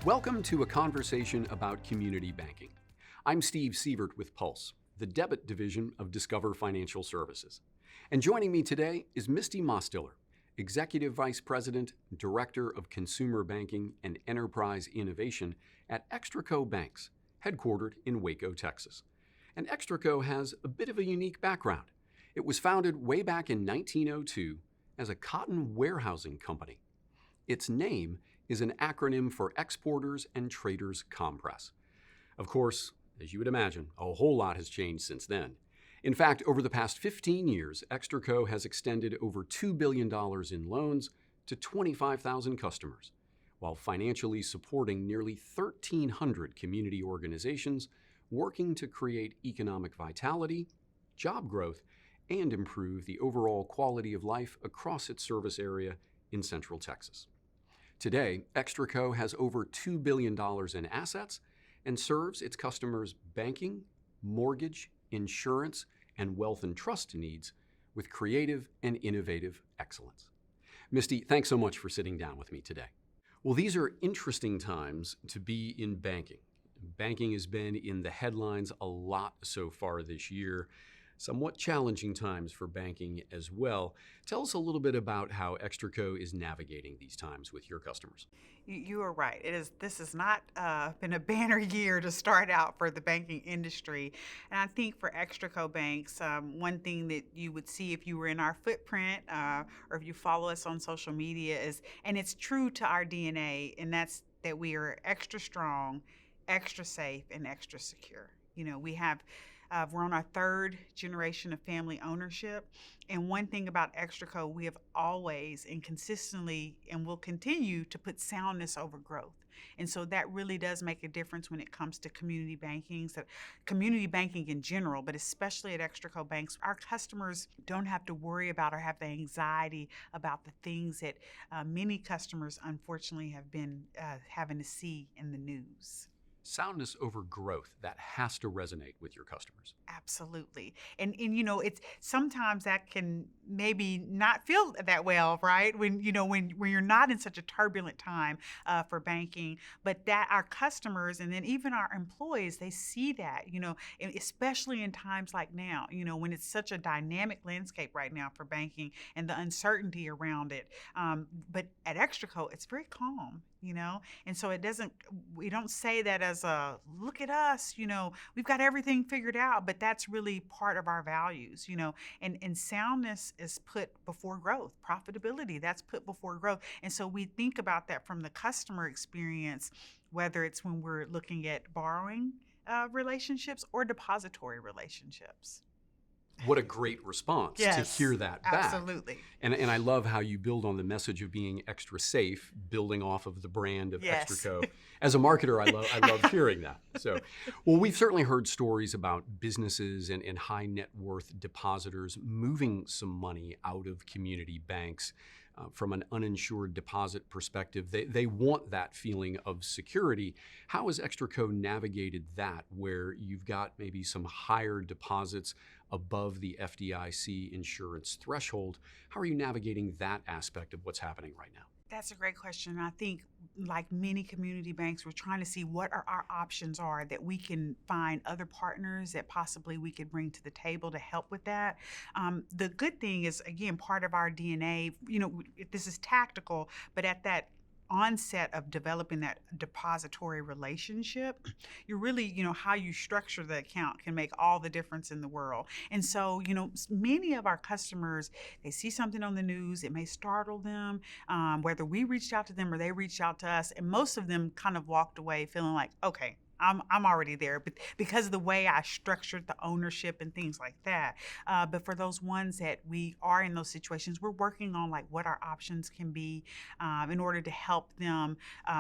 Welcome to a conversation about community banking. I'm Steve Sievert with Pulse, the debit division of Discover Financial Services. And joining me today is Misti Mostiller, Executive Vice President, Director of Consumer Banking and Enterprise Innovation at Extraco Banks, headquartered in Waco, Texas. And Extraco has a bit of a unique background. It was founded way back in 1902 as a cotton warehousing company. Its name is an acronym for Exporters and Traders Compress. Of course, as you would imagine, a whole lot has changed since then. In fact, over the past 15 years, Extraco has extended over $2 billion in loans to 25,000 customers, while financially supporting nearly 1,300 community organizations working to create economic vitality, job growth, and improve the overall quality of life across its service area in Central Texas. Today, Extraco has over $2 billion in assets and serves its customers' banking, mortgage, insurance, and wealth and trust needs with creative and innovative excellence. Misti, thanks so much for sitting down with me today. Well, these are interesting times to be in banking. Banking has been in the headlines a lot so far this year. Somewhat challenging times for banking as well. Tell us a little bit about how Extraco is navigating these times with your customers. You are right. This has not been a banner year to start out for the banking industry. And I think for Extraco Banks, one thing that you would see if you were in our footprint or if you follow us on social media is, and it's true to our DNA, and that's that we are extra strong, extra safe, and extra secure. We're on our third generation of family ownership. And one thing about Extraco, we have always and consistently and will continue to put soundness over growth. And so that really does make a difference when it comes to community banking, so community banking in general, but especially at Extraco Banks. Our customers don't have to worry about or have the anxiety about the things that many customers, unfortunately, have been having to see in the news. Soundness over growth, that has to resonate with your customers. Absolutely. And it's sometimes that can maybe not feel that well, right? When you're not in such a turbulent time for banking, but that our customers and then even our employees, they see that, especially in times like now, when it's such a dynamic landscape right now for banking and the uncertainty around it. But at Extraco, it's very calm. And so we don't say that as a look at us, we've got everything figured out, but that's really part of our values, and soundness is put before growth, profitability, that's put before growth. And so we think about that from the customer experience, whether it's when we're looking at borrowing relationships or depository relationships. What a great response to hear that back. Absolutely. And I love how you build on the message of being extra safe, building off of the brand of Extraco. As a marketer, I love hearing that. So, well, we've certainly heard stories about businesses and high net worth depositors moving some money out of community banks. From an uninsured deposit perspective, they want that feeling of security. How has Extraco navigated that, where you've got maybe some higher deposits above the FDIC insurance threshold? How are you navigating that aspect of what's happening right now? That's a great question. I think, like many community banks, we're trying to see what our options are that we can find other partners that possibly we could bring to the table to help with that. The good thing is, again, part of our DNA, this is tactical, but at that onset of developing that depository relationship, you're really, how you structure the account can make all the difference in the world. And so, many of our customers, they see something on the news, it may startle them, whether we reached out to them or they reached out to us, and most of them kind of walked away feeling like, okay, I'm already there, but because of the way I structured the ownership and things like that. But for those ones that we are in those situations, we're working on like what our options can be in order to help them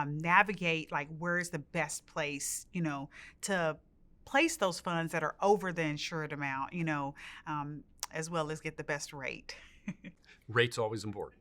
navigate like where's the best place, to place those funds that are over the insured amount, as well as get the best rate. Rate's always important.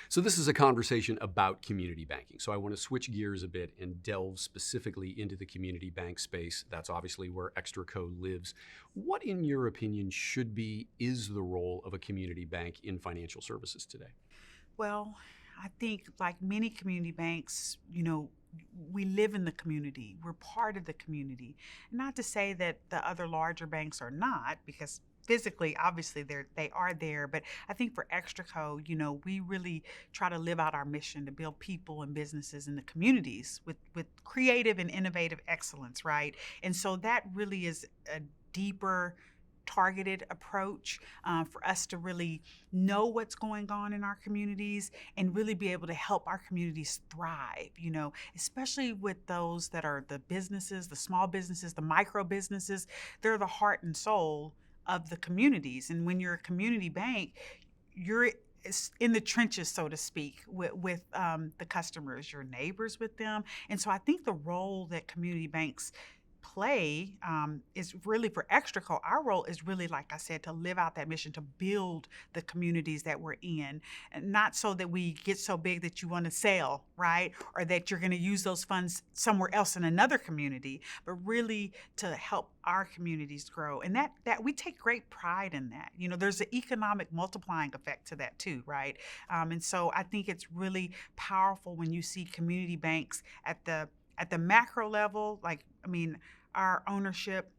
So this is a conversation about community banking. So I want to switch gears a bit and delve specifically into the community bank space. That's obviously where Extraco lives. What, in your opinion, is the role of a community bank in financial services today? Well, I think like many community banks, we live in the community. We're part of the community. Not to say that the other larger banks are not, because physically, obviously, they are there. But I think for Extraco, we really try to live out our mission to build people and businesses in the communities with creative and innovative excellence, right? And so that really is a deeper, targeted approach for us to really know what's going on in our communities and really be able to help our communities thrive, especially with those that are the businesses, the small businesses, the micro businesses. They're the heart and soul of the communities. And when you're a community bank, you're in the trenches, so to speak, with the customers, your neighbors with them. And so I think the role that community banks play is really for Extraco. Our role is really, like I said, to live out that mission, to build the communities that we're in, and not so that we get so big that you want to sell, right? Or that you're going to use those funds somewhere else in another community, but really to help our communities grow. And that we take great pride in that. There's an economic multiplying effect to that too, right? And so I think it's really powerful when you see community banks at the macro level. Our ownership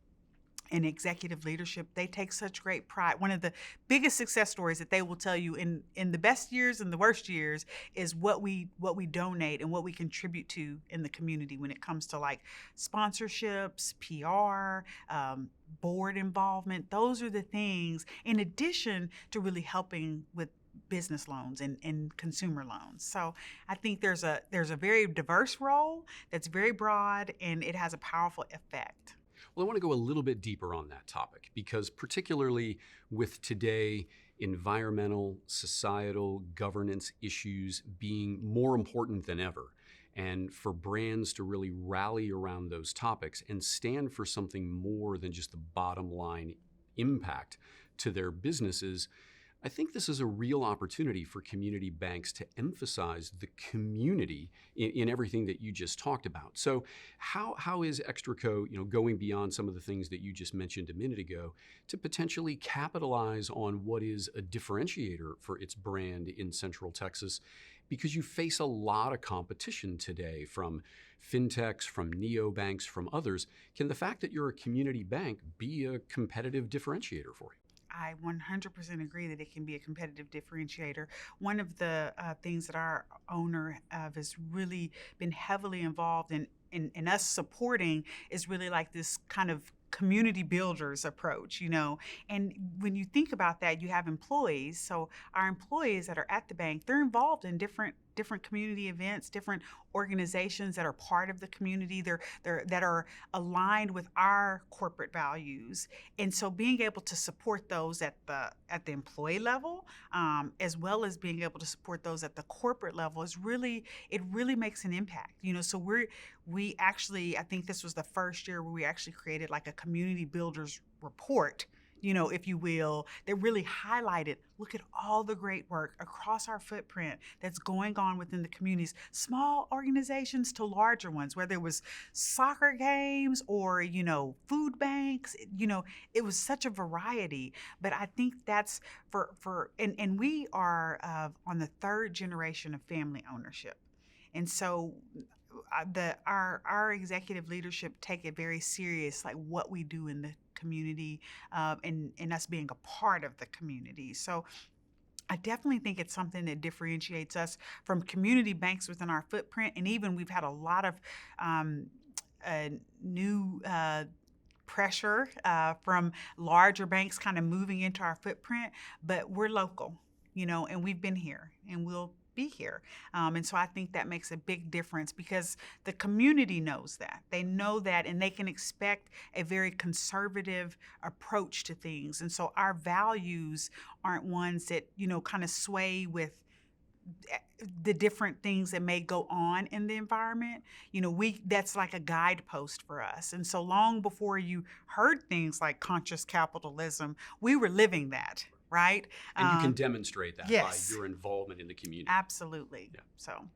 and executive leadership, they take such great pride. One of the biggest success stories that they will tell you in the best years and the worst years is what we donate and what we contribute to in the community when it comes to like sponsorships, PR, board involvement. Those are the things, in addition to really helping with business loans and consumer loans. So I think there's a very diverse role that's very broad, and it has a powerful effect. Well, I want to go a little bit deeper on that topic because particularly with today, environmental, societal, governance issues being more important than ever, and for brands to really rally around those topics and stand for something more than just the bottom line impact to their businesses, I think this is a real opportunity for community banks to emphasize the community in everything that you just talked about. So how is Extraco, going beyond some of the things that you just mentioned a minute ago to potentially capitalize on what is a differentiator for its brand in Central Texas? Because you face a lot of competition today from fintechs, from neobanks, from others. Can the fact that you're a community bank be a competitive differentiator for you? I 100% agree that it can be a competitive differentiator. One of the things that our owner has really been heavily involved in us supporting is really like this kind of community builders approach, And when you think about that, you have employees. So our employees that are at the bank, they're involved in different community events, different organizations that are part of the community. They're that are aligned with our corporate values. And so being able to support those at the employee level, as well as being able to support those at the corporate level, it really makes an impact. So we actually, I think this was the first year where we actually created like a community builders report, if you will, that really highlighted, look at all the great work across our footprint that's going on within the communities, small organizations to larger ones, whether it was soccer games or, food banks, it was such a variety. But I think that's and we are on the third generation of family ownership. And so our executive leadership take it very serious, like what we do in the community, and us being a part of the community. So I definitely think it's something that differentiates us from community banks within our footprint. And even we've had a lot of new pressure from larger banks kind of moving into our footprint, but we're local, and we've been here and we'll be here. And so I think that makes a big difference because the community knows that. They know that, and they can expect a very conservative approach to things. And so our values aren't ones that, kind of sway with the different things that may go on in the environment. That's like a guidepost for us. And so long before you heard things like conscious capitalism, we were living that. Right? And you can demonstrate that yes. by your involvement in the community. Absolutely. Yeah. So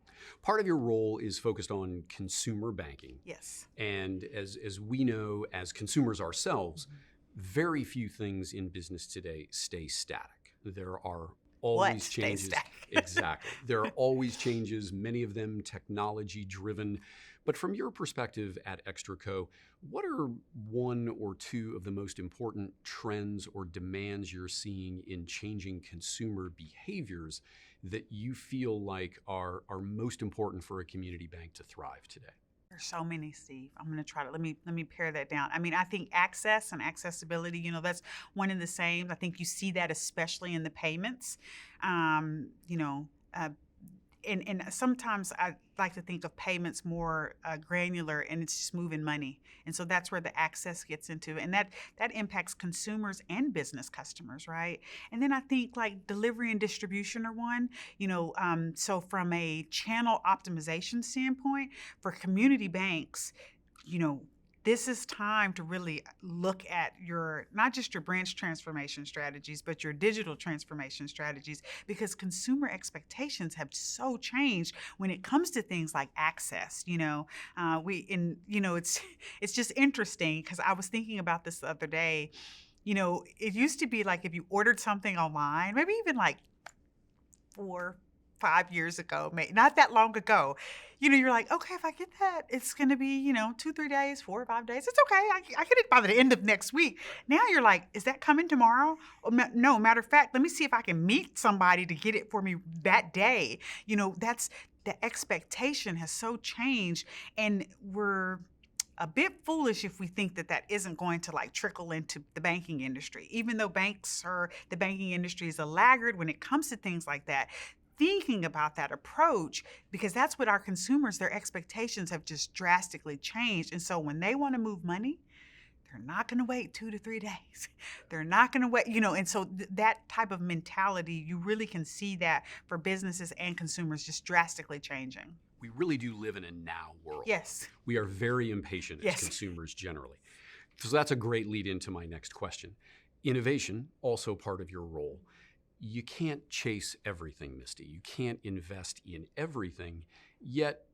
part of your role is focused on consumer banking. Yes. And as we know, as consumers ourselves, very few things in business today stay static. There are always stays changes. static. Exactly. There are always changes, many of them technology driven. But from your perspective at Extraco, what are one or two of the most important trends or demands you're seeing in changing consumer behaviors that you feel like are most important for a community bank to thrive today? There's so many, Steve. I'm gonna try to let me pare that down. I mean, I think access and accessibility, that's one and the same. I think you see that especially in the payments. You know, and sometimes I like to think of payments more granular, and it's just moving money, and so that's where the access gets into, and that impacts consumers and business customers, right? And then I think like delivery and distribution are one. So from a channel optimization standpoint, for community banks, you know, this is time to really look at your not just your branch transformation strategies, but your digital transformation strategies, because consumer expectations have so changed when it comes to things like access. It's just interesting because I was thinking about this the other day. It used to be like if you ordered something online, maybe even like 4, 5 years ago, not that long ago, you're like, okay, if I get that, it's going to be, 2, 3 days, 4 or 5 days. It's okay. I get it by the end of next week. Now you're like, is that coming tomorrow? No, matter of fact, let me see if I can meet somebody to get it for me that day. That's the expectation has so changed, and we're a bit foolish if we think that that isn't going to like trickle into the banking industry, even though the banking industry is a laggard when it comes to things like that. Thinking about that approach, because that's what our consumers, their expectations have just drastically changed. And so when they want to move money, they're not going to wait 2 to 3 days. They're not going to wait, and so that type of mentality, you really can see that for businesses and consumers just drastically changing. We really do live in a now world. Yes. We are very impatient as consumers generally. So that's a great lead into my next question. Innovation, also part of your role. You can't chase everything, Misty. You can't invest in everything, yet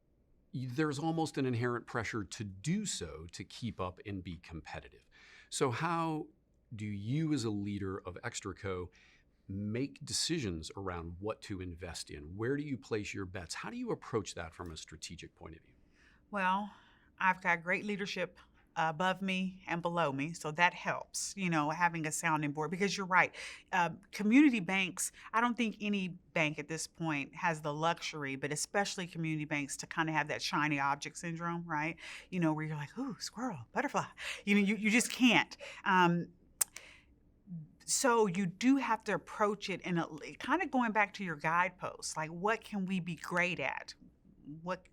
there's almost an inherent pressure to do so to keep up and be competitive. So how do you as a leader of Extraco make decisions around what to invest in? Where do you place your bets? How do you approach that from a strategic point of view? Well, I've got great leadership above me and below me, so that helps, having a sounding board, because you're right. Community banks, I don't think any bank at this point has the luxury, but especially community banks, to kind of have that shiny object syndrome, right? Where you're like, ooh, squirrel, butterfly. You just can't. So you do have to approach it in kind of going back to your guideposts, like what can we be great at? What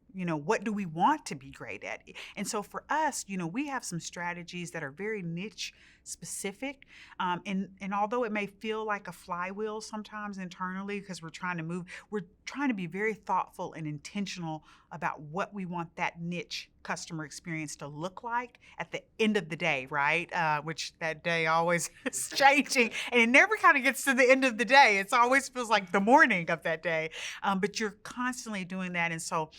do we want to be great at? And so for us, we have some strategies that are very niche specific. And although it may feel like a flywheel sometimes internally, because we're trying to be very thoughtful and intentional about what we want that niche customer experience to look like at the end of the day, right? Which that day always is changing, and it never kind of gets to the end of the day. It always feels like the morning of that day, but you're constantly doing that. And so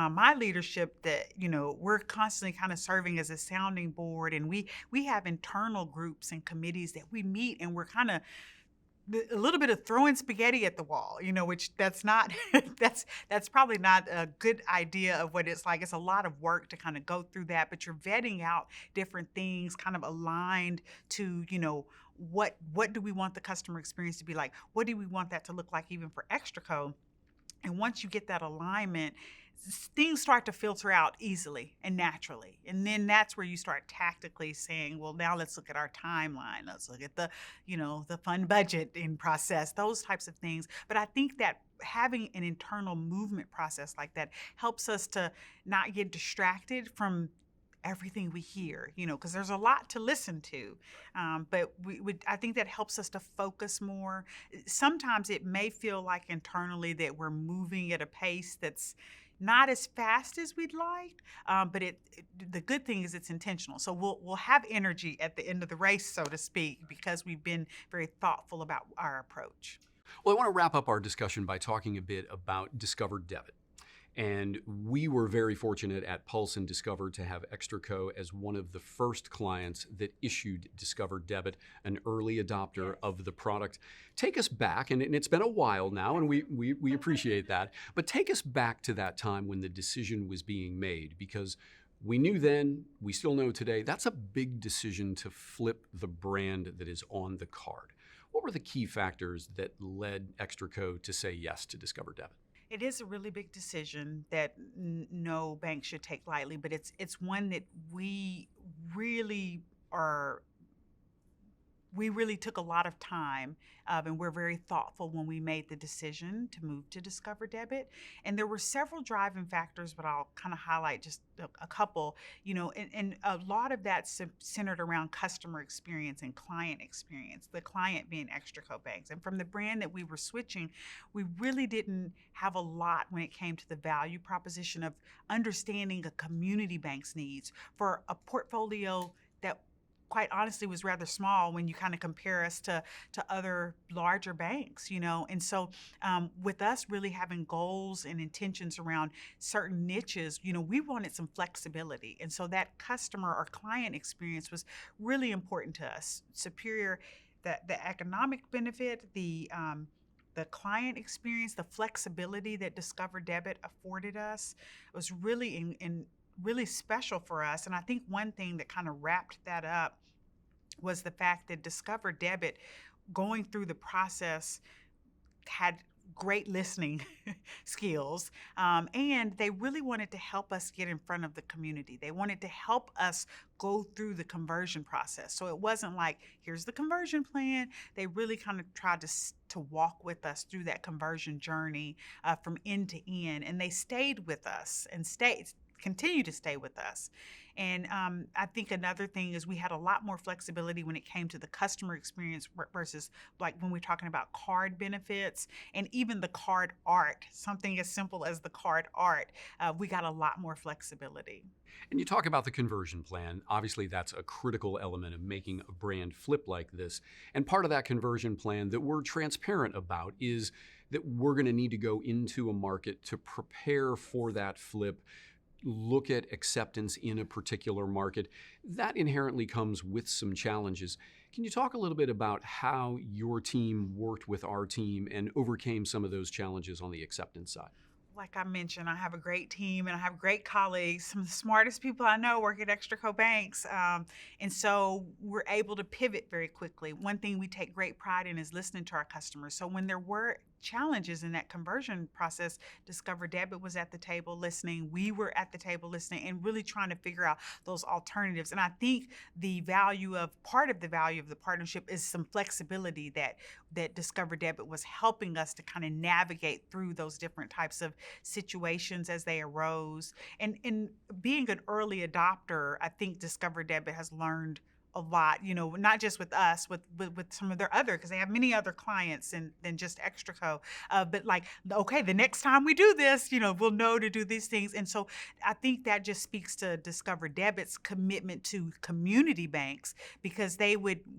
my leadership, that we're constantly kind of serving as a sounding board, and we have internal groups and committees that we meet, and we're kind of a little bit of throwing spaghetti at the wall, which that's not that's probably not a good idea of what it's like. It's a lot of work to kind of go through that, but you're vetting out different things kind of aligned to what do we want the customer experience to be like? What do we want that to look like even for Extraco? And once you get that alignment, things start to filter out easily and naturally. And then that's where you start tactically saying, well, now let's look at our timeline. Let's look at the fund budgeting process, those types of things. But I think that having an internal movement process like that helps us to not get distracted from everything we hear, because there's a lot to listen to. But I think that helps us to focus more. Sometimes it may feel like internally that we're moving at a pace that's not as fast as we'd like, but the good thing is it's intentional. So we'll have energy at the end of the race, so to speak, because we've been very thoughtful about our approach. Well, I want to wrap up our discussion by talking a bit about Discover Debit. And we were very fortunate at Pulse and Discover to have Extraco as one of the first clients that issued Discover Debit, an early adopter of the product. Take us back, and it's been a while now, and we appreciate that, but take us back to that time when the decision was being made, because we knew then, we still know today, that's a big decision to flip the brand that is on the card. What were the key factors that led Extraco to say yes to Discover Debit? It is a really big decision that no bank should take lightly, but it's one that really are we really took a lot of time, and we're very thoughtful when we made the decision to move to Discover Debit. And there were several driving factors, but I'll kind of highlight just a couple. And a lot of that centered around customer experience and client experience. The client being Extraco Banks, and from the brand that we were switching, we really didn't have a lot when it came to the value proposition of understanding a community bank's needs for a portfolio that quite honestly was rather small when you kind of compare us to other larger banks, And so with us really having goals and intentions around certain niches, we wanted some flexibility. And so that customer or client experience was really important to us. Superior, the economic benefit, the client experience, the flexibility that Discover Debit afforded us was really in really special for us. And I think one thing that kind of wrapped that up was the fact that Discover Debit, going through the process, had great listening skills, and they really wanted to help us get in front of the community. They wanted to help us go through the conversion process. So it wasn't like, here's the conversion plan. They really kind of tried to walk with us through that conversion journey from end to end, and they stayed with us and continue to stay with us. And I think another thing is we had a lot more flexibility when it came to the customer experience versus like when we're talking about card benefits and even the card art, something as simple as the card art, we got a lot more flexibility. And you talk about the conversion plan. Obviously, that's a critical element of making a brand flip like this. And part of that conversion plan that we're transparent about is that we're going to need to go into a market to prepare for that flip, look at acceptance in a particular market. That inherently comes with some challenges. Can you talk a little bit about how your team worked with our team and overcame some of those challenges on the acceptance side? Like I mentioned, I have a great team and I have great colleagues. Some of the smartest people I know work at Extraco Banks. And so we're able to pivot very quickly. One thing we take great pride in is listening to our customers. So when there were challenges in that conversion process, Discover Debit was at the table listening. We were at the table listening and really trying to figure out those alternatives. And I think part of the value of the partnership is some flexibility that Discover Debit was helping us to kind of navigate through those different types of situations as they arose. And being an early adopter, I think Discover Debit has learned a lot, not just with us, with some of their other, because they have many other clients than just Extraco. But like, okay, the next time we do this, we'll know to do these things. And so I think that just speaks to Discover Debit's commitment to community banks, because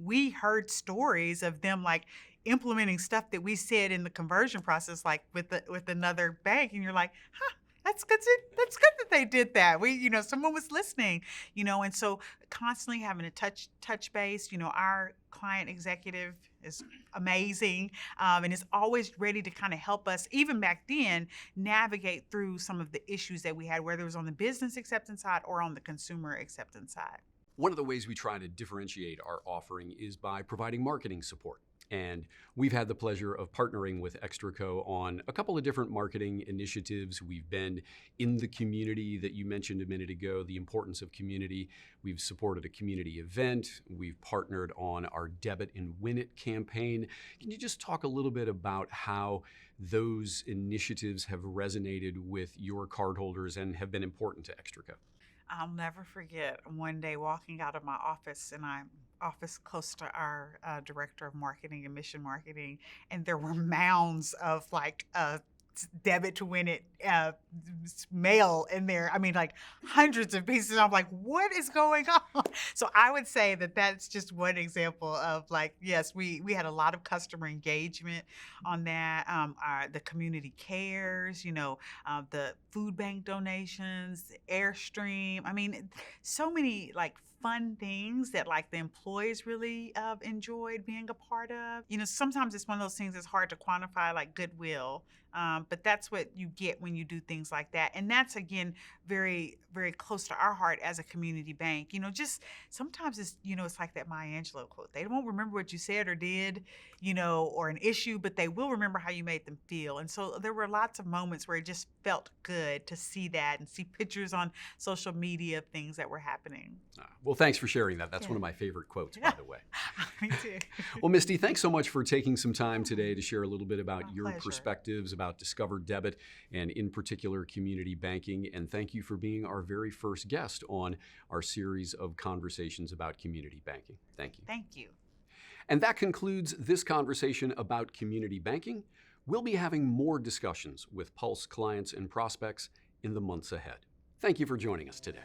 we heard stories of them like implementing stuff that we said in the conversion process, like with another bank, and you're like, huh. That's good. That's good that they did that. Someone was listening, and so constantly having a touch base. Our client executive is amazing, and is always ready to kind of help us, even back then, navigate through some of the issues that we had, whether it was on the business acceptance side or on the consumer acceptance side. One of the ways we try to differentiate our offering is by providing marketing support. And we've had the pleasure of partnering with Extraco on a couple of different marketing initiatives. We've been in the community that you mentioned a minute ago, the importance of community. We've supported a community event. We've partnered on our Debit and Win It campaign. Can you just talk a little bit about how those initiatives have resonated with your cardholders and have been important to Extraco? I'll never forget one day walking out of my office, and I'm office close to our director of marketing and mission marketing, and there were mounds of like debit to win it mail in there. I mean, like hundreds of pieces. I'm like, what is going on? So I would say that that's just one example of like, yes, we had a lot of customer engagement on that. The community cares, the food bank donations, the Airstream. I mean, so many like fun things that like the employees really enjoyed being a part of. Sometimes it's one of those things that's hard to quantify, like goodwill. But that's what you get when you do things like that. And that's, again, very, very close to our heart as a community bank. Just sometimes it's like that Maya Angelou quote. They won't remember what you said or did, or an issue, but they will remember how you made them feel. And so there were lots of moments where it just felt good to see that and see pictures on social media of things that were happening. Well, thanks for sharing that. That's one of my favorite quotes, by the way. Me too. Well, Misty, thanks so much for taking some time today to share a little bit about My your pleasure. perspectives about Discover Debit and in particular community banking. And thank you for being our very first guest on our series of conversations about community banking. Thank you. Thank you. And that concludes this conversation about community banking. We'll be having more discussions with Pulse clients and prospects in the months ahead. Thank you for joining us today.